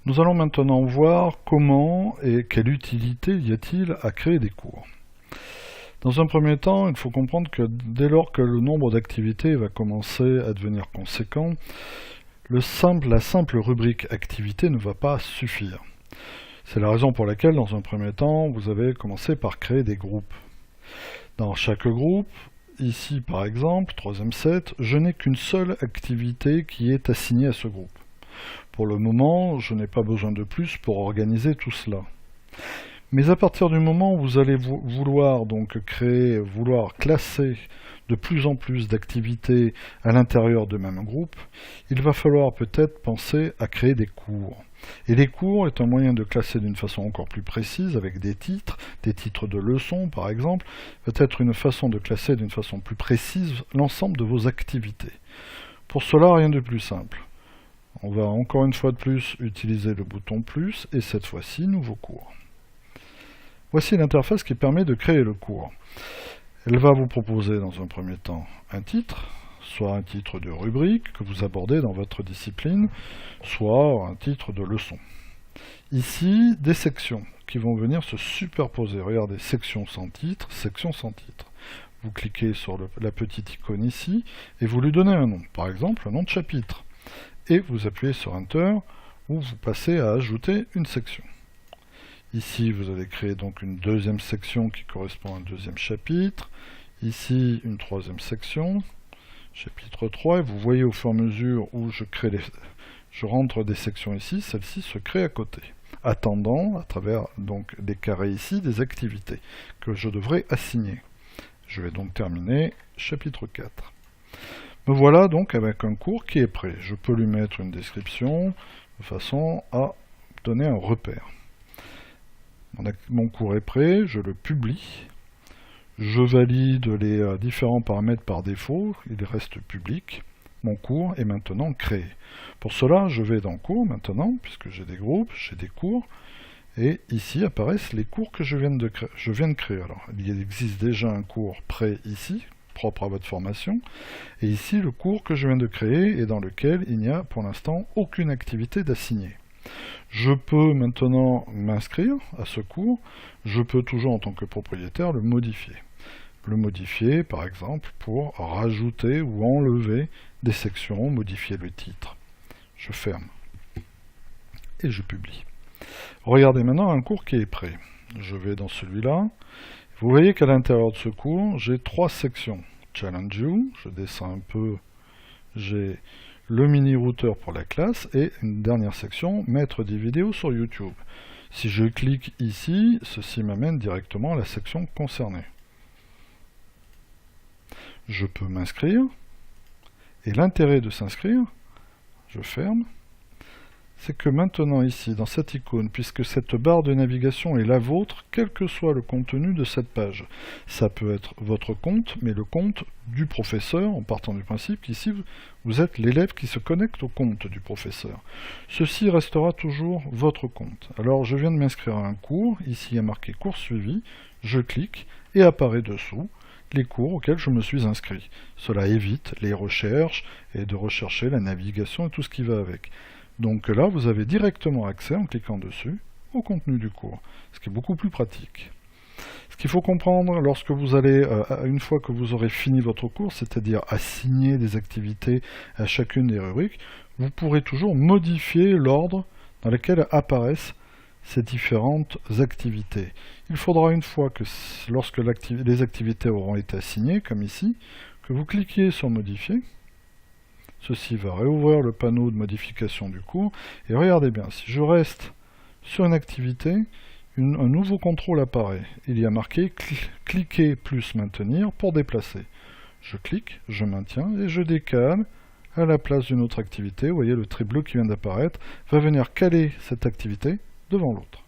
Nous allons maintenant voir comment et quelle utilité y a-t-il à créer des cours. Dans un premier temps, il faut comprendre que dès lors que le nombre d'activités va commencer à devenir conséquent, la simple rubrique activité ne va pas suffire. C'est la raison pour laquelle, dans un premier temps, vous avez commencé par créer des groupes. Dans chaque groupe, ici par exemple, troisième set, je n'ai qu'une seule activité qui est assignée à ce groupe. Pour le moment, je n'ai pas besoin de plus pour organiser tout cela. Mais à partir du moment où vous allez vouloir classer de plus en plus d'activités à l'intérieur de même groupe, il va falloir peut-être penser à créer des cours. Et les cours est un moyen de classer d'une façon encore plus précise avec des titres de leçons par exemple, peut-être une façon de classer d'une façon plus précise l'ensemble de vos activités. Pour cela, rien de plus simple. On va encore une fois de plus utiliser le bouton plus et cette fois-ci, nouveau cours. Voici l'interface qui permet de créer le cours. Elle va vous proposer dans un premier temps un titre, soit un titre de rubrique que vous abordez dans votre discipline, soit un titre de leçon. Ici, des sections qui vont venir se superposer. Regardez, section sans titre, section sans titre. Vous cliquez sur la petite icône ici et vous lui donnez un nom, par exemple un nom de chapitre. Et vous appuyez sur Enter ou vous passez à ajouter une section. Ici, vous allez créer donc une deuxième section qui correspond à un deuxième chapitre. Ici, une troisième section, chapitre 3. Et vous voyez au fur et à mesure où je rentre des sections ici, celle-ci se crée à côté, attendant, à travers donc des carrés ici, des activités que je devrais assigner. Je vais donc terminer chapitre 4. Me voilà donc avec un cours qui est prêt. Je peux lui mettre une description de façon à donner un repère. Mon cours est prêt, je le publie, je valide les différents paramètres par défaut, il reste public. Mon cours est maintenant créé. Pour cela, je vais dans cours maintenant, puisque j'ai des groupes, j'ai des cours, et ici apparaissent les cours que je viens de créer. Alors, il existe déjà un cours prêt ici, propre à votre formation, et ici le cours que je viens de créer et dans lequel il n'y a pour l'instant aucune activité d'assigner. Je peux maintenant m'inscrire à ce cours, je peux toujours en tant que propriétaire le modifier. Le modifier par exemple pour rajouter ou enlever des sections, modifier le titre. Je ferme et je publie. Regardez maintenant un cours qui est prêt. Je vais dans celui-là. Vous voyez qu'à l'intérieur de ce cours, j'ai 3 sections. Challenge You, je descends un peu, j'ai le mini-routeur pour la classe, et une dernière section, mettre des vidéos sur YouTube. Si je clique ici, ceci m'amène directement à la section concernée. Je peux m'inscrire, et l'intérêt de s'inscrire, je ferme, c'est que maintenant ici, dans cette icône, puisque cette barre de navigation est la vôtre, quel que soit le contenu de cette page. Ça peut être votre compte, mais le compte du professeur, en partant du principe qu'ici, vous êtes l'élève qui se connecte au compte du professeur. Ceci restera toujours votre compte. Alors, je viens de m'inscrire à un cours, ici il y a marqué cours suivi, je clique, et apparaît dessous les cours auxquels je me suis inscrit. Cela évite les recherches, et de rechercher la navigation et tout ce qui va avec. Donc là, vous avez directement accès, en cliquant dessus, au contenu du cours, ce qui est beaucoup plus pratique. Ce qu'il faut comprendre lorsque vous allez, une fois que vous aurez fini votre cours, c'est-à-dire assigner des activités à chacune des rubriques, vous pourrez toujours modifier l'ordre dans lequel apparaissent ces différentes activités. Il faudra une fois que, lorsque les activités auront été assignées, comme ici, que vous cliquiez sur modifier. Ceci va réouvrir le panneau de modification du cours. Et regardez bien, si je reste sur une activité, un nouveau contrôle apparaît. Il y a marqué « Cliquer plus maintenir » pour déplacer. Je clique, je maintiens et je décale à la place d'une autre activité. Vous voyez, le trait bleu qui vient d'apparaître va venir caler cette activité devant l'autre.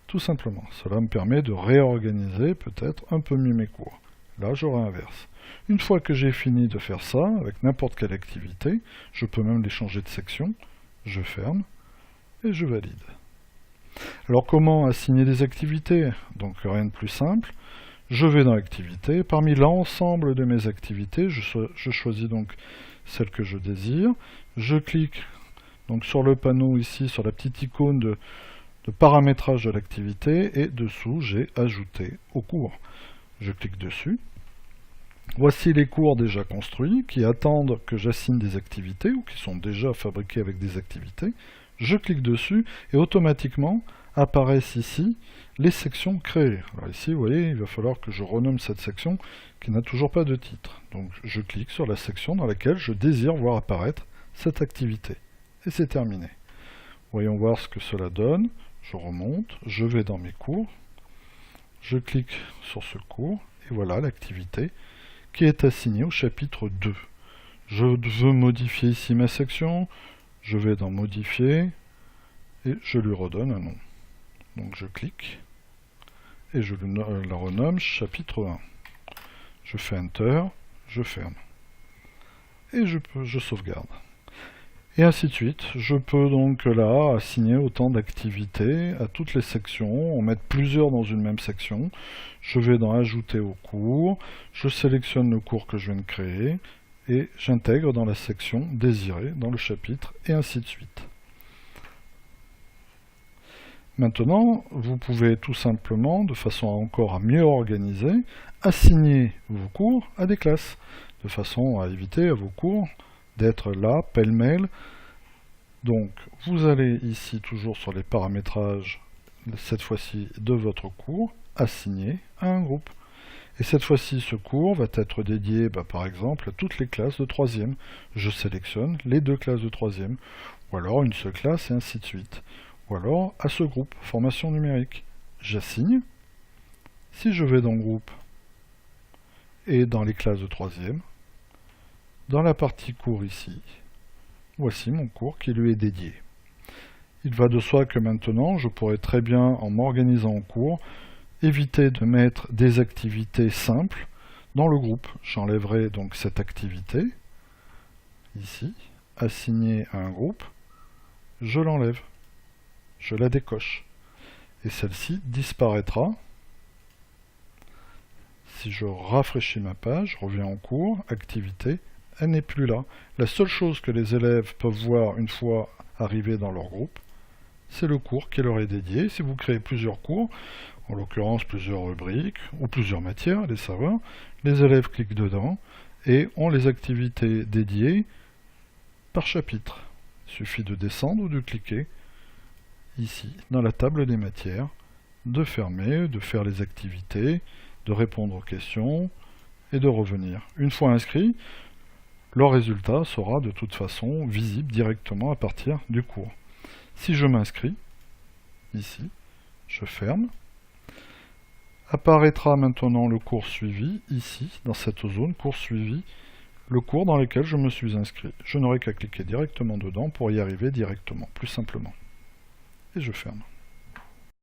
Tout simplement. Cela me permet de réorganiser peut-être un peu mieux mes cours. Là, je réinverse. Une fois que j'ai fini de faire ça, avec n'importe quelle activité, je peux même les changer de section, je ferme et je valide. Alors comment assigner des activités? Donc rien de plus simple. Je vais dans Activités. Parmi l'ensemble de mes activités, je choisis donc celle que je désire. Je clique Donc sur le panneau ici, sur la petite icône de paramétrage de l'activité, et dessous j'ai ajouté au cours. Je clique dessus. Voici les cours déjà construits qui attendent que j'assigne des activités ou qui sont déjà fabriqués avec des activités. Je clique dessus et automatiquement apparaissent ici les sections créées. Alors ici, vous voyez, il va falloir que je renomme cette section qui n'a toujours pas de titre. Donc je clique sur la section dans laquelle je désire voir apparaître cette activité. Et c'est terminé. Voyons voir ce que cela donne. Je remonte, je vais dans mes cours, je clique sur ce cours, et voilà l'activité qui est assignée au chapitre 2. Je veux modifier ici ma section, je vais dans Modifier, et je lui redonne un nom. Donc je clique, et je la renomme chapitre 1. Je fais Enter, je ferme, et je sauvegarde. Et ainsi de suite. Je peux donc là assigner autant d'activités à toutes les sections, en mettre plusieurs dans une même section. Je vais dans Ajouter au cours, je sélectionne le cours que je viens de créer, et j'intègre dans la section désirée, dans le chapitre, et ainsi de suite. Maintenant, vous pouvez tout simplement, de façon encore à mieux organiser, assigner vos cours à des classes, de façon à éviter à vos cours d'être là, pêle-mêle. Donc, vous allez ici, toujours sur les paramétrages, cette fois-ci de votre cours, assigner à un groupe. Et cette fois-ci, ce cours va être dédié, par exemple, à toutes les classes de 3e. Je sélectionne les 2 classes de 3e, ou alors une seule classe, et ainsi de suite. Ou alors à ce groupe, formation numérique. J'assigne. Si je vais dans Groupe et dans les classes de 3e, dans la partie cours ici, voici mon cours qui lui est dédié. Il va de soi que maintenant, je pourrais très bien, en m'organisant en cours, éviter de mettre des activités simples dans le groupe. J'enlèverai donc cette activité, ici, assignée à un groupe, je l'enlève, je la décoche. Et celle-ci disparaîtra. Si je rafraîchis ma page, je reviens en cours, activité, elle n'est plus là. La seule chose que les élèves peuvent voir une fois arrivés dans leur groupe, c'est le cours qui leur est dédié. Si vous créez plusieurs cours, en l'occurrence plusieurs rubriques ou plusieurs matières, allez savoir, les élèves cliquent dedans et ont les activités dédiées par chapitre. Il suffit de descendre ou de cliquer ici, dans la table des matières, de fermer, de faire les activités, de répondre aux questions et de revenir. Une fois inscrit, leur résultat sera de toute façon visible directement à partir du cours. Si je m'inscris, ici, je ferme, apparaîtra maintenant le cours suivi, ici, dans cette zone, cours suivi, le cours dans lequel je me suis inscrit. Je n'aurai qu'à cliquer directement dedans pour y arriver directement, plus simplement. Et je ferme.